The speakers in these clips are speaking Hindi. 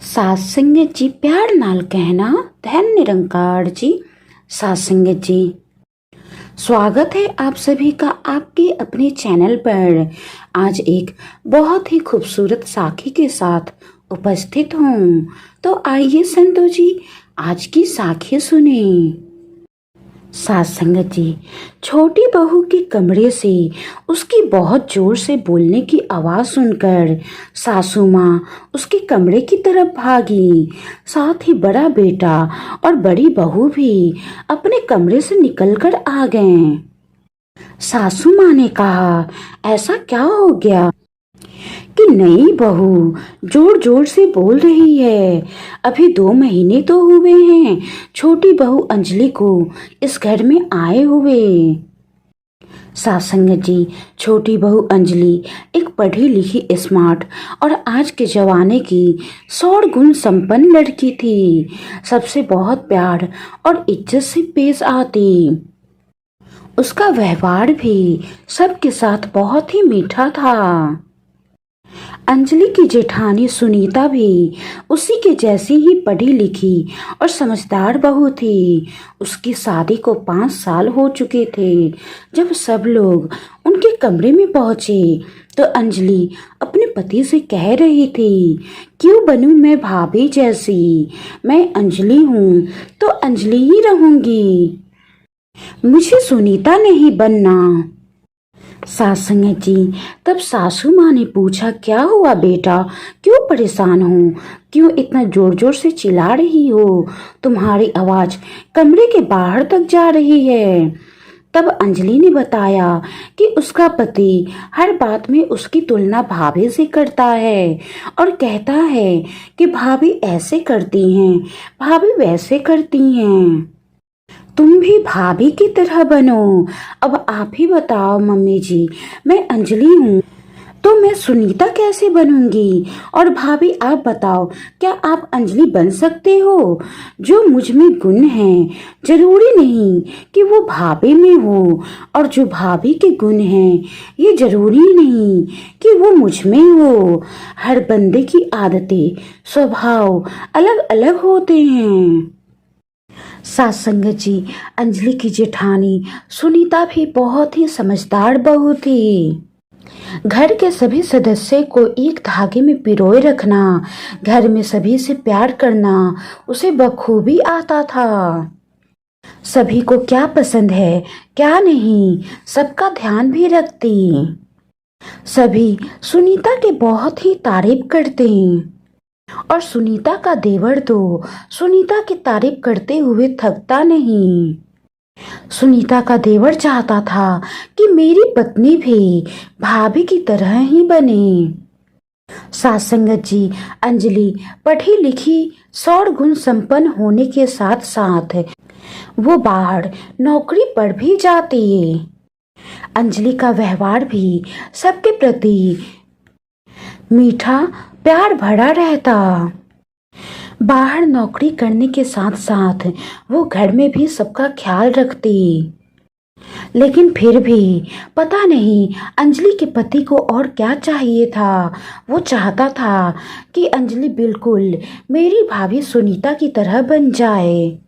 सात संगत जी प्यार नाल कहना धन निरंकार जी। सात संगत जी, स्वागत है आप सभी का आपके अपने चैनल पर। आज एक बहुत ही खूबसूरत साखी के साथ उपस्थित हूँ, तो आइए संतो जी आज की साखी सुने। सात संगत जी, छोटी बहू के कमरे से उसकी बहुत जोर से बोलने की आवाज सुनकर सासू माँ उसके कमरे की तरफ भागी। साथ ही बड़ा बेटा और बड़ी बहू भी अपने कमरे से निकलकर आ गए। सासू माँ ने कहा, ऐसा क्या हो गया कि नई बहू जोर जोर से बोल रही है? अभी 2 महीने तो हुए हैं छोटी बहू अंजलि को इस घर में आए हुए। सात संगत जी, छोटी बहू अंजलि एक पढ़ी लिखी स्मार्ट और आज के जमाने की 100 गुण संपन्न लड़की थी। सबसे बहुत प्यार और इज्जत से पेश आती। उसका व्यवहार भी सबके साथ बहुत ही मीठा था। अंजलि की जेठानी सुनीता भी उसी के जैसी ही पढ़ी लिखी और समझदार बहू थी। उसकी शादी को 5 साल हो चुके थे जब सब लोग उनके कमरे में पहुंचे तो अंजलि अपने पति से कह रही थी, क्यों बनूं मैं भाभी जैसी? मैं अंजलि हूँ तो अंजलि ही रहूंगी, मुझे सुनीता नहीं बनना। सास संगत जी, तब सासू माँ ने पूछा, क्या हुआ बेटा, क्यों परेशान हो? क्यों इतना जोर जोर से चिल्ला रही हो? तुम्हारी आवाज कमरे के बाहर तक जा रही है। तब अंजलि ने बताया कि उसका पति हर बात में उसकी तुलना भाभी से करता है और कहता है कि भाभी ऐसे करती हैं, भाभी वैसे करती हैं, तुम भी भाभी की तरह बनो। अब आप ही बताओ मम्मी जी, मैं अंजलि हूँ तो मैं सुनीता कैसे बनूंगी? और भाभी आप बताओ, क्या आप अंजलि बन सकते हो? जो मुझ में गुण हैं जरूरी नहीं कि वो भाभी में हो, और जो भाभी के गुण हैं ये जरूरी नहीं कि वो मुझ में हो। हर बंदे की आदतें स्वभाव अलग अलग होते हैं। सात संगत जी, अंजलि की जेठानी सुनीता भी बहुत ही समझदार बहू थी। घर के सभी सदस्य को एक धागे में पिरोए रखना, घर में सभी से प्यार करना उसे बखूबी आता था। सभी को क्या पसंद है क्या नहीं, सबका ध्यान भी रखती। सभी सुनीता के बहुत ही तारीफ करते और सुनीता का देवर तो सुनीता की तारीफ करते हुए थकता नहीं। सुनीता का देवर चाहता था कि मेरी पत्नी भी भाभी की तरह ही बने। सात संगत जी, अंजलि पढ़ी लिखी 100 गुण संपन्न होने के साथ साथ वो बाहर नौकरी पर भी जाती। अंजलि का व्यवहार भी सबके प्रति मीठा प्यार भरा रहता। बाहर नौकरी करने के साथ साथ वो घर में भी सबका ख्याल रखती। लेकिन फिर भी पता नहीं अंजलि के पति को और क्या चाहिए था। वो चाहता था कि अंजलि बिल्कुल मेरी भाभी सुनीता की तरह बन जाए।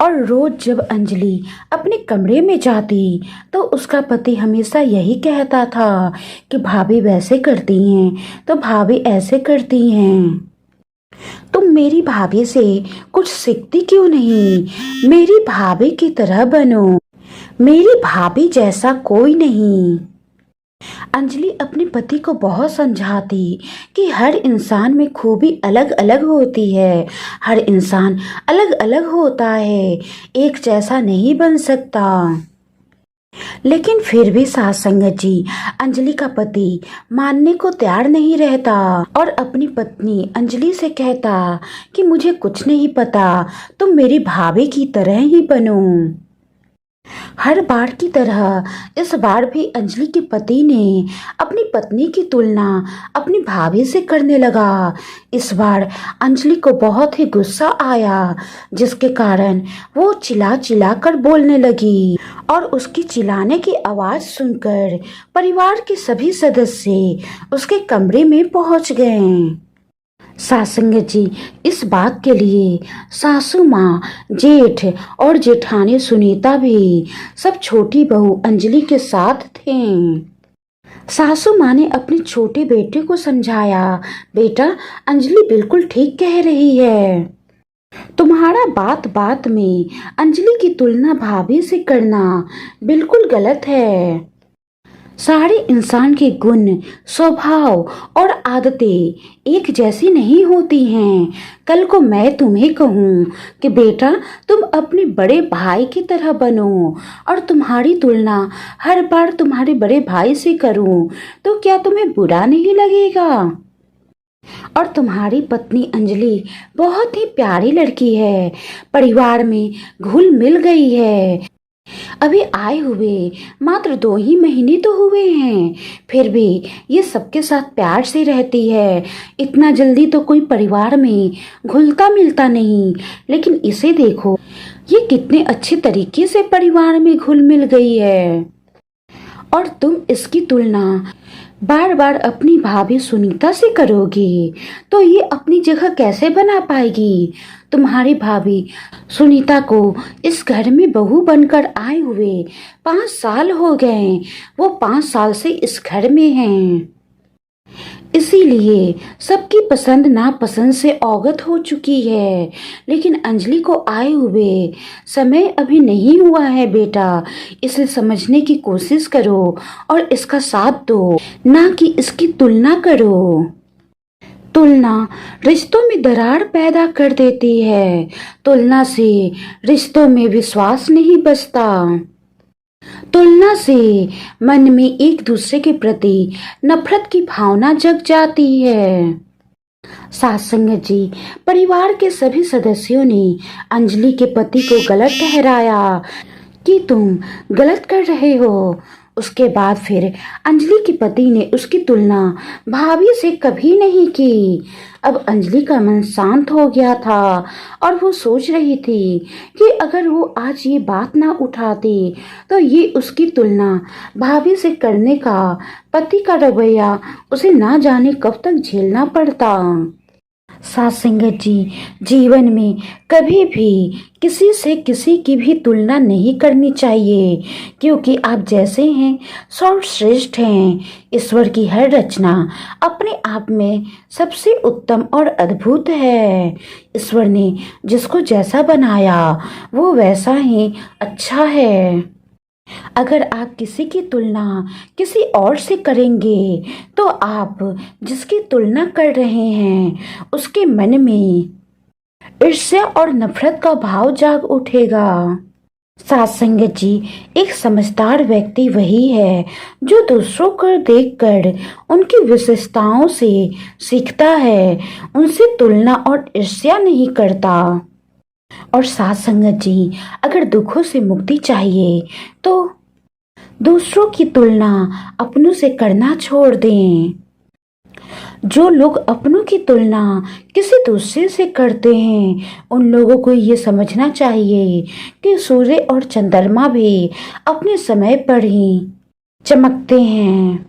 और रोज जब अंजलि अपने कमरे में जाती तो उसका पति हमेशा यही कहता था कि भाभी वैसे करती हैं तो भाभी ऐसे करती हैं, तुम मेरी भाभी से कुछ सीखती क्यों नहीं? मेरी भाभी की तरह बनो, मेरी भाभी जैसा कोई नहीं। अंजलि अपने पति को बहुत समझाती कि हर इंसान में खूबी अलग अलग होती है, हर इंसान अलग अलग होता है, एक जैसा नहीं बन सकता। लेकिन फिर भी सात संगत जी, अंजलि का पति मानने को तैयार नहीं रहता और अपनी पत्नी अंजलि से कहता कि मुझे कुछ नहीं पता, तुम मेरी भाभी की तरह ही बनो। हर बार की तरह इस बार भी अंजलि के पति ने अपनी पत्नी की तुलना अपनी भाभी से करने लगा। इस बार अंजलि को बहुत ही गुस्सा आया, जिसके कारण वो चिल्ला चिल्ला कर बोलने लगी और उसकी चिल्लाने की आवाज सुनकर परिवार के सभी सदस्य उसके कमरे में पहुंच गए। सासंग जी, इस बात के लिए सासू माँ, जेठ और जेठानी सुनीता भी सब छोटी बहू अंजलि के साथ थे। सासू माँ ने अपने छोटे बेटे को समझाया, बेटा, अंजलि बिल्कुल ठीक कह रही है। तुम्हारा बात बात में अंजलि की तुलना भाभी से करना बिल्कुल गलत है। सारे इंसान के गुण, स्वभाव और आदतें एक जैसी नहीं होती हैं। कल को मैं तुम्हें कहूँ कि बेटा, तुम अपने बड़े भाई की तरह बनो और तुम्हारी तुलना हर बार तुम्हारे बड़े भाई से करूँ, तो क्या तुम्हें बुरा नहीं लगेगा? और तुम्हारी पत्नी अंजलि बहुत ही प्यारी लड़की है, परिवार में घुल मिल गई है। अभी आए हुए मात्र 2 ही महीने तो हुए हैं, फिर भी ये सबके साथ प्यार से रहती है। इतना जल्दी तो कोई परिवार में घुलता मिलता नहीं, लेकिन इसे देखो, ये कितने अच्छे तरीके से परिवार में घुल मिल गई है। और तुम इसकी तुलना बार बार अपनी भाभी सुनीता से करोगी तो ये अपनी जगह कैसे बना पाएगी? तुम्हारी भाभी सुनीता को इस घर में बहू बनकर आए हुए 5 साल हो गए। वो 5 साल से इस घर में हैं, इसीलिए सबकी पसंद नापसंद से अवगत हो चुकी है। लेकिन अंजलि को आए हुए समय अभी नहीं हुआ है बेटा, इसे समझने की कोशिश करो और इसका साथ दो, ना कि इसकी तुलना करो। तुलना रिश्तों में दरार पैदा कर देती है। तुलना से रिश्तों में विश्वास नहीं बचता। तुलना से मन में एक दूसरे के प्रति नफरत की भावना जग जाती है। सासंग जी, परिवार के सभी सदस्यों ने अंजलि के पति को गलत ठहराया कि तुम गलत कर रहे हो। उसके बाद फिर अंजलि के पति ने उसकी तुलना भाभी से कभी नहीं की। अब अंजलि का मन शांत हो गया था और वो सोच रही थी कि अगर वो आज ये बात ना उठाती तो ये उसकी तुलना भाभी से करने का पति का रवैया उसे ना जाने कब तक झेलना पड़ता। सासंग जी, जीवन में कभी भी किसी से किसी की भी तुलना नहीं करनी चाहिए, क्योंकि आप जैसे हैं सर्वश्रेष्ठ हैं। ईश्वर की हर रचना अपने आप में सबसे उत्तम और अद्भुत है। ईश्वर ने जिसको जैसा बनाया वो वैसा ही अच्छा है। अगर आप किसी की तुलना किसी और से करेंगे तो आप जिसकी तुलना कर रहे हैं उसके मन में ईर्ष्या और नफरत का भाव जाग उठेगा। सासंग जी, एक समझदार व्यक्ति वही है जो दूसरों को देखकर उनकी विशेषताओं से सीखता है, उनसे तुलना और ईर्ष्या नहीं करता। और सासंग जी, अगर दुखों से मुक्ति चाहिए तो दूसरों की तुलना अपनों से करना छोड़ दें। जो लोग अपनों की तुलना किसी दूसरे से करते हैं उन लोगों को ये समझना चाहिए कि सूर्य और चंद्रमा भी अपने समय पर ही चमकते हैं।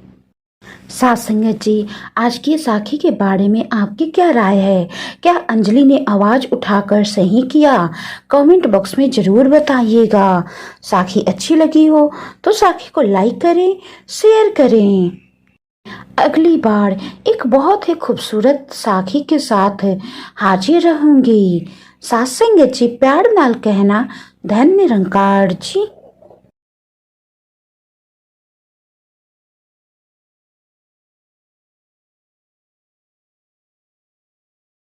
सासंग जी, आज की साखी के बारे में आपकी क्या राय है? क्या अंजलि ने आवाज उठाकर सही किया? कमेंट बॉक्स में जरूर बताइएगा। साखी अच्छी लगी हो तो साखी को लाइक करें, शेयर करें। अगली बार एक बहुत ही खूबसूरत साखी के साथ हाजिर रहूंगी। सासंग जी, प्यार नाल कहना। धन्य निरंकार जी।